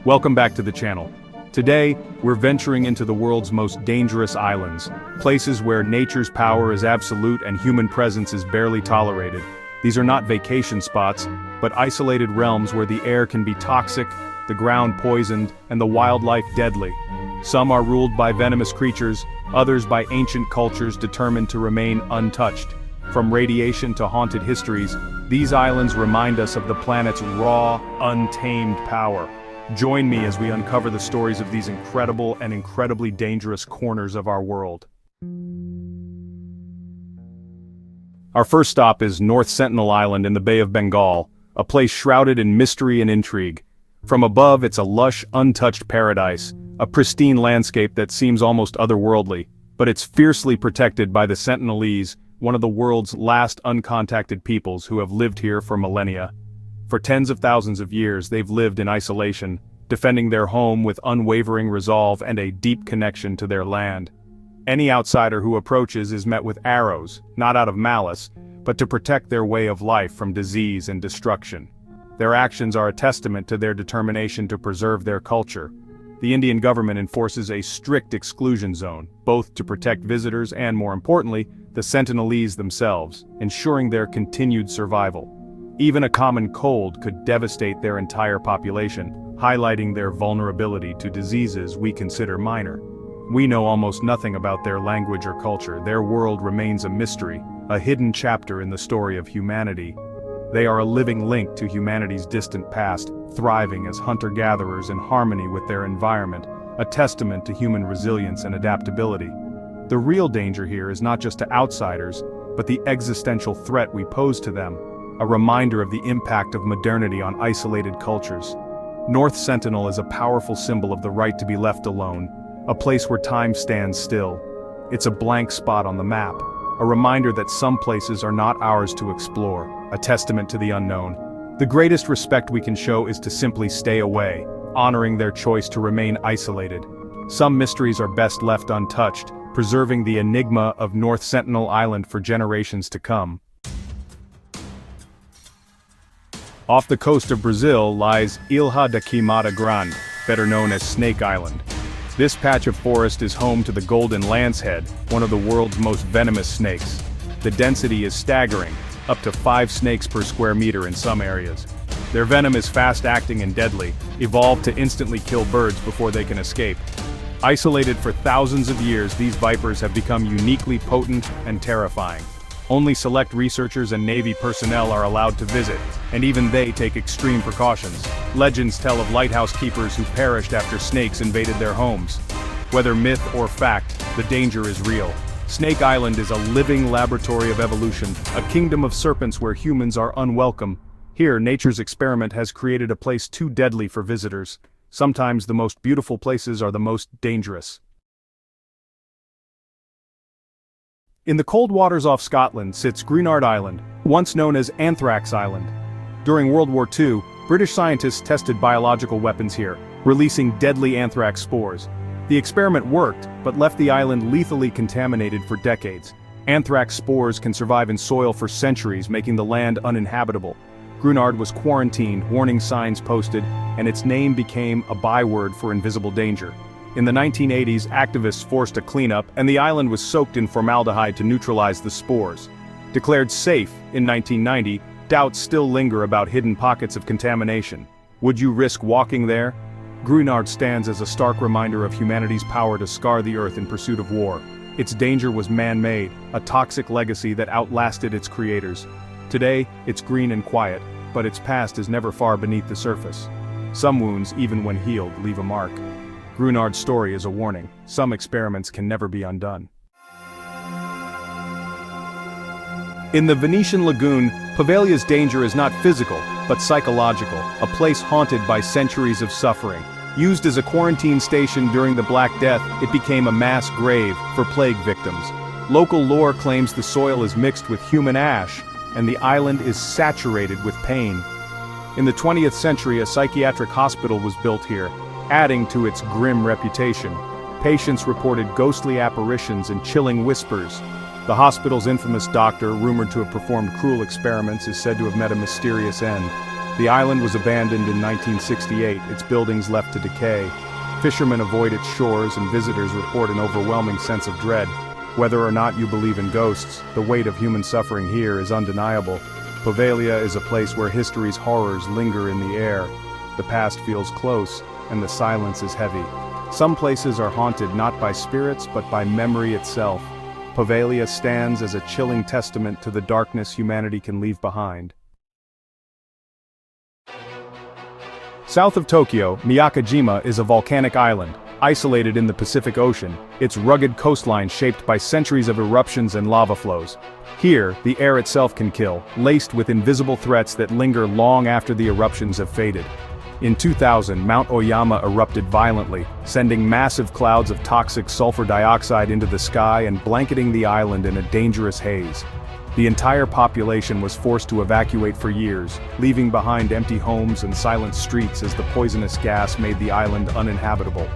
Welcome back to the channel. Today, we're venturing into the world's most dangerous islands, places where nature's power is absolute and human presence is barely tolerated. These are not vacation spots, but isolated realms where the air can be toxic, the ground poisoned, and the wildlife deadly. Some are ruled by venomous creatures, others by ancient cultures determined to remain untouched. From radiation to haunted histories, these islands remind us of the planet's raw, untamed power. Join me as we uncover the stories of these incredible and incredibly dangerous corners of our world. Our first stop is North Sentinel Island in the Bay of Bengal, a place shrouded in mystery and intrigue. From above, it's a lush, untouched paradise, a pristine landscape that seems almost otherworldly, but it's fiercely protected by the Sentinelese, one of the world's last uncontacted peoples who have lived here for millennia. For tens of thousands of years, they've lived in isolation, defending their home with unwavering resolve and a deep connection to their land. Any outsider who approaches is met with arrows, not out of malice, but to protect their way of life from disease and destruction. Their actions are a testament to their determination to preserve their culture. The Indian government enforces a strict exclusion zone, both to protect visitors and, more importantly, the Sentinelese themselves, ensuring their continued survival. Even a common cold could devastate their entire population, highlighting their vulnerability to diseases we consider minor. We know almost nothing about their language or culture. Their world remains a mystery, a hidden chapter in the story of humanity. They are a living link to humanity's distant past, thriving as hunter-gatherers in harmony with their environment, a testament to human resilience and adaptability. The real danger here is not just to outsiders, but the existential threat we pose to them, a reminder of the impact of modernity on isolated cultures. North Sentinel is a powerful symbol of the right to be left alone, a place where time stands still. It's a blank spot on the map, a reminder that some places are not ours to explore, a testament to the unknown. The greatest respect we can show is to simply stay away, honoring their choice to remain isolated. Some mysteries are best left untouched, preserving the enigma of North Sentinel Island for generations to come. Off the coast of Brazil lies Ilha da Queimada Grande, better known as Snake Island. This patch of forest is home to the golden lancehead, one of the world's most venomous snakes. The density is staggering, up to 5 snakes per square meter in some areas. Their venom is fast-acting and deadly, evolved to instantly kill birds before they can escape. Isolated for thousands of years, these vipers have become uniquely potent and terrifying. Only select researchers and Navy personnel are allowed to visit, and even they take extreme precautions. Legends tell of lighthouse keepers who perished after snakes invaded their homes. Whether myth or fact, the danger is real. Snake Island is a living laboratory of evolution, a kingdom of serpents where humans are unwelcome. Here, nature's experiment has created a place too deadly for visitors. Sometimes the most beautiful places are the most dangerous. In the cold waters off Scotland sits Gruinard Island, once known as Anthrax Island. During World War II, British scientists tested biological weapons here, releasing deadly anthrax spores. The experiment worked, but left the island lethally contaminated for decades. Anthrax spores can survive in soil for centuries, making the land uninhabitable. Gruinard was quarantined, warning signs posted, and its name became a byword for invisible danger. In the 1980s, activists forced a cleanup, and the island was soaked in formaldehyde to neutralize the spores. Declared safe in 1990, doubts still linger about hidden pockets of contamination. Would you risk walking there? Gruinard stands as a stark reminder of humanity's power to scar the earth in pursuit of war. Its danger was man-made, a toxic legacy that outlasted its creators. Today, it's green and quiet, but its past is never far beneath the surface. Some wounds, even when healed, leave a mark. Gruinard's story is a warning. Some experiments can never be undone. In the Venetian lagoon, Poveglia's danger is not physical, but psychological, a place haunted by centuries of suffering. Used as a quarantine station during the Black Death, it became a mass grave for plague victims. Local lore claims the soil is mixed with human ash, and the island is saturated with pain. In the 20th century, a psychiatric hospital was built here, adding to its grim reputation. Patients reported ghostly apparitions and chilling whispers. The hospital's infamous doctor, rumored to have performed cruel experiments, is said to have met a mysterious end. The island was abandoned in 1968, its buildings left to decay. Fishermen avoid its shores and visitors report an overwhelming sense of dread. Whether or not you believe in ghosts, the weight of human suffering here is undeniable. Poveglia is a place where history's horrors linger in the air. The past feels close, and the silence is heavy. Some places are haunted not by spirits but by memory itself. Poveglia stands as a chilling testament to the darkness humanity can leave behind. South of Tokyo, Miyake-jima is a volcanic island, isolated in the Pacific Ocean, its rugged coastline shaped by centuries of eruptions and lava flows. Here, the air itself can kill, laced with invisible threats that linger long after the eruptions have faded. In 2000, Mount Oyama erupted violently, sending massive clouds of toxic sulfur dioxide into the sky and blanketing the island in a dangerous haze. The entire population was forced to evacuate for years, leaving behind empty homes and silent streets as the poisonous gas made the island uninhabitable.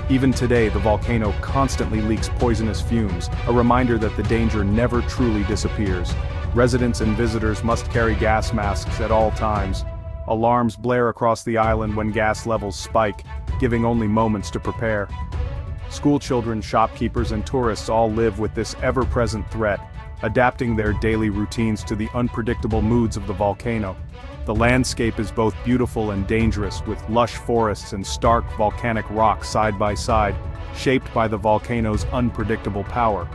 Even today, the volcano constantly leaks poisonous fumes, a reminder that the danger never truly disappears. Residents and visitors must carry gas masks at all times. Alarms blare across the island when gas levels spike, giving only moments to prepare. School children, shopkeepers, and tourists all live with this ever-present threat, adapting their daily routines to the unpredictable moods of the volcano. The landscape is both beautiful and dangerous, with lush forests and stark volcanic rock side by side, shaped by the volcano's unpredictable power.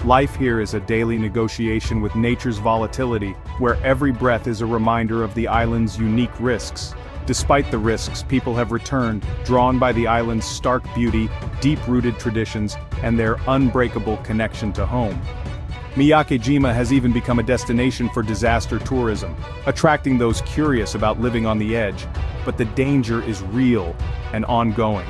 Life here is a daily negotiation with nature's volatility, where every breath is a reminder of the island's unique risks. Despite the risks, people have returned, drawn by the island's stark beauty, deep-rooted traditions, and their unbreakable connection to home. Miyake-jima has even become a destination for disaster tourism, attracting those curious about living on the edge. But the danger is real and ongoing.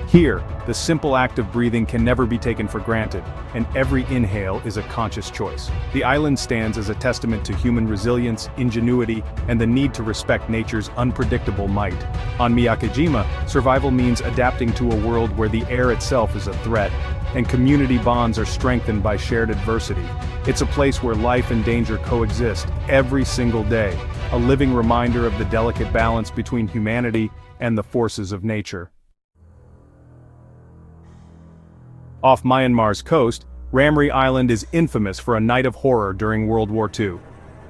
Here, the simple act of breathing can never be taken for granted, and every inhale is a conscious choice. The island stands as a testament to human resilience, ingenuity, and the need to respect nature's unpredictable might. On Miyake-jima, survival means adapting to a world where the air itself is a threat, and community bonds are strengthened by shared adversity. It's a place where life and danger coexist every single day, a living reminder of the delicate balance between humanity and the forces of nature. Off Myanmar's coast, Ramree Island is infamous for a night of horror during World War II.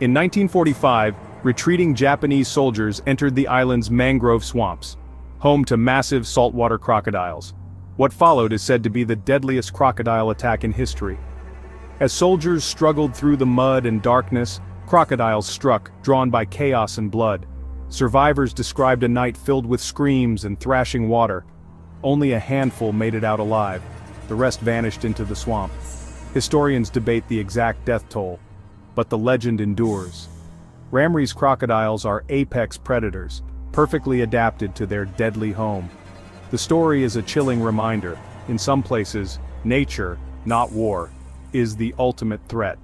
In 1945, retreating Japanese soldiers entered the island's mangrove swamps, home to massive saltwater crocodiles. What followed is said to be the deadliest crocodile attack in history. As soldiers struggled through the mud and darkness, crocodiles struck, drawn by chaos and blood. Survivors described a night filled with screams and thrashing water. Only a handful made it out alive. The rest vanished into the swamp. Historians debate the exact death toll, but the legend endures. Ramree's crocodiles are apex predators, perfectly adapted to their deadly home. The story is a chilling reminder. In some places, nature, not war, is the ultimate threat.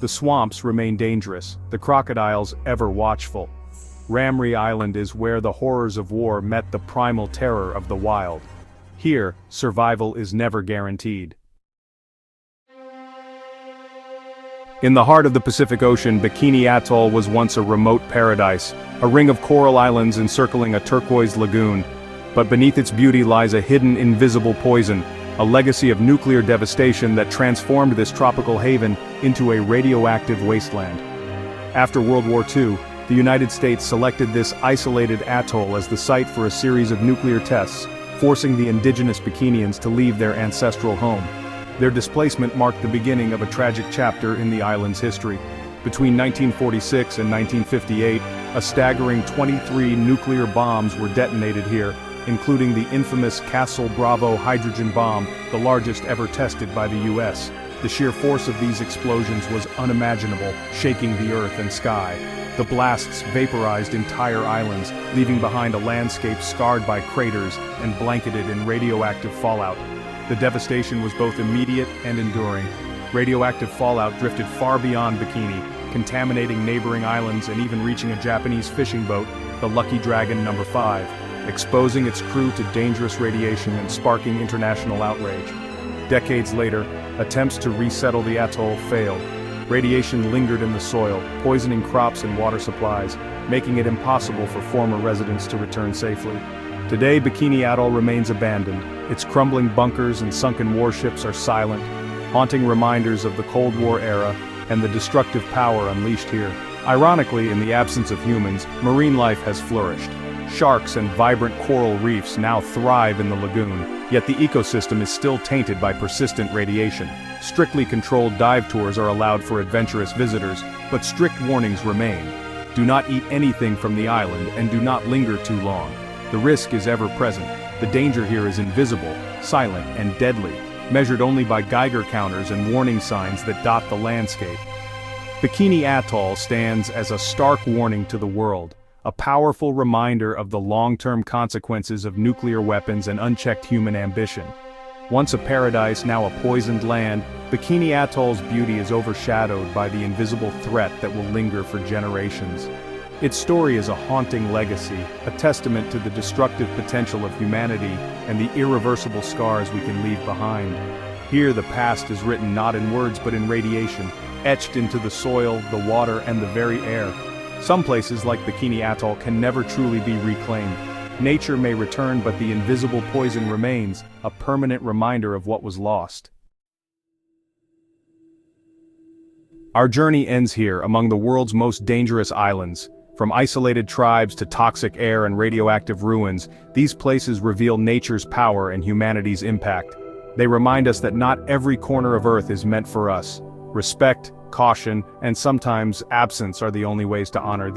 The swamps remain dangerous, the crocodiles ever watchful. Ramree Island is where the horrors of war met the primal terror of the wild. Here, survival is never guaranteed. In the heart of the Pacific Ocean, Bikini Atoll was once a remote paradise, a ring of coral islands encircling a turquoise lagoon. But beneath its beauty lies a hidden, invisible poison, a legacy of nuclear devastation that transformed this tropical haven into a radioactive wasteland. After World War II, the United States selected this isolated atoll as the site for a series of nuclear tests, forcing the indigenous Bikinians to leave their ancestral home. Their displacement marked the beginning of a tragic chapter in the island's history. Between 1946 and 1958, a staggering 23 nuclear bombs were detonated here, including the infamous Castle Bravo hydrogen bomb, the largest ever tested by the US. The sheer force of these explosions was unimaginable, shaking the earth and sky. The blasts vaporized entire islands, leaving behind a landscape scarred by craters and blanketed in radioactive fallout. The devastation was both immediate and enduring. Radioactive fallout drifted far beyond Bikini, contaminating neighboring islands and even reaching a Japanese fishing boat, the Lucky Dragon No. 5, exposing its crew to dangerous radiation and sparking international outrage. Decades later, attempts to resettle the atoll failed. Radiation lingered in the soil, poisoning crops and water supplies, making it impossible for former residents to return safely. Today, Bikini Atoll remains abandoned. Its crumbling bunkers and sunken warships are silent, haunting reminders of the Cold War era and the destructive power unleashed here. Ironically, in the absence of humans, marine life has flourished. Sharks and vibrant coral reefs now thrive in the lagoon, yet the ecosystem is still tainted by persistent radiation. Strictly controlled dive tours are allowed for adventurous visitors, but strict warnings remain. Do not eat anything from the island and do not linger too long. The risk is ever present. The danger here is invisible, silent, and deadly, measured only by Geiger counters and warning signs that dot the landscape. Bikini Atoll stands as a stark warning to the world, a powerful reminder of the long-term consequences of nuclear weapons and unchecked human ambition. Once a paradise, now a poisoned land, Bikini Atoll's beauty is overshadowed by the invisible threat that will linger for generations. Its story is a haunting legacy, a testament to the destructive potential of humanity and the irreversible scars we can leave behind. Here the past is written not in words but in radiation, etched into the soil, the water, and the very air. Some places like Bikini Atoll can never truly be reclaimed. Nature may return, but the invisible poison remains, a permanent reminder of what was lost. Our journey ends here, among the world's most dangerous islands. From isolated tribes to toxic air and radioactive ruins, these places reveal nature's power and humanity's impact. They remind us that not every corner of Earth is meant for us. Respect, caution, and sometimes absence are the only ways to honor